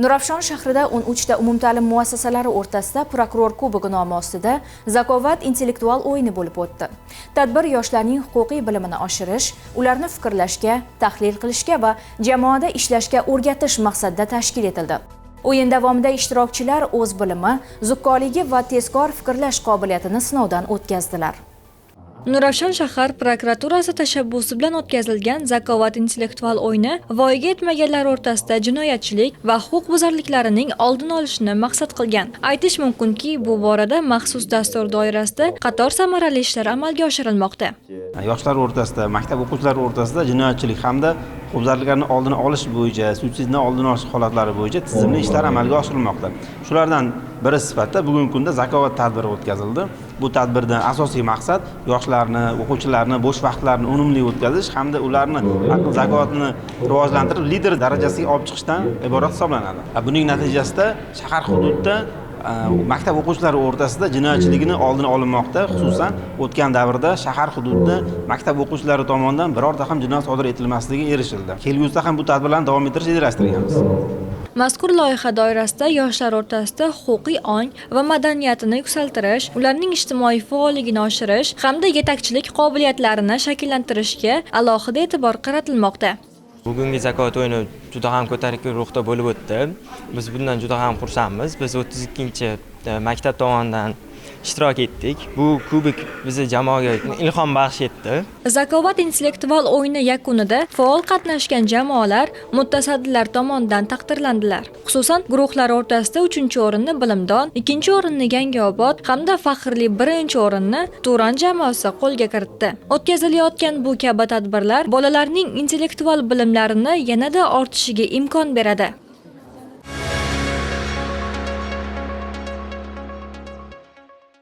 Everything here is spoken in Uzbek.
Nurafshon shahrida 13 ta umumta'lim muassasalari o'rtasida prokuror kubogi nomi ostida zakovat intellektual o'yini bo'lib o'tdi. Tadbir yoshlarning huquqiy bilimini oshirish, ularni fikrlashga, tahlil qilishga va jamoada ishlashga o'rgatish maqsadida tashkil etildi. O'yin davomida ishtirokchilar o'z bilimi, zukkoligi va tezkor fikrlash qobiliyatini sinovdan o'tkazdilar. Nurafshon shahar prokuraturasi tashabbusi bilan o'tkazilgan zakovat intellektual o'yini voyaga yetmaganlar o'rtasida jinoyatchilik va huquqbuzarliklarining oldini olishni maqsad qilgan. Aytish mumkinki, bu borada maxsus dastur doirasida qator samarali ishlar amalga oshirilmoqda. Yoshlar o'rtasida, maktab o'quvchilari o'rtasida jinoyatchilik hamda huquqbuzarliklarning oldini olish bo'yicha, suitsidni oldini olish holatlari bo'yicha tizimli ishlar amalga oshirilmoqda. Shulardan biri sifatida bugungi kunda zakovat tadbiri o'tkazildi. Bu tadbirdan asosiy maqsad yoshlarni, o'quvchilarni bo'sh vaqtlarini unumli o'tkazish hamda ularni aql zakovatini rivojlantirib, lider darajasiga olib chiqishdan iborat hisoblanadi. Buning natijasida shahar hududida maktab o'quvchilari o'rtasida jinoyatchilikning oldini olinmoqda. Xususan, o'tgan davrda shahar hududida maktab o'quvchilari tomonidan birorta ham jinoyat sodir etilmasligiga erishildi. Kelgusida ham bu tadbirlarni davom ettirish rejalashtirganmiz. Mazkur loyiha doirasida yoshlar o'rtasida huquqiy ong va madaniyatini yuksaltirish, ularning ijtimoiy faolligini oshirish hamda yetakchilik qobiliyatlarini shakllantirishga alohida e'tibor qaratilmoqda. Bugungi zakovat o'yini juda ham ko'tarinki ruhda bo'lib o'tdi. Biz bundan juda ham xursandmiz. Biz 32-maktab tomonidan ishtirok etdik. Bu kubik bizni jamoaga ilhom baxsh etdi. Zakovat intellektual o'yini yakunida faol qatnashgan jamoalar mutasaddilar tomonidan taqdirlandilar. Xususan, guruhlar o'rtasida 3-o'rinni Bilimdon, 2-o'rinni Yangiobod hamda faxrli 1-o'rinni Turan jamoasi qo'lga kiritdi. O'tkazilayotgan bu kabi tadbirlar bolalarning intellektual bilimlarini yanada ortishiga imkon beradi.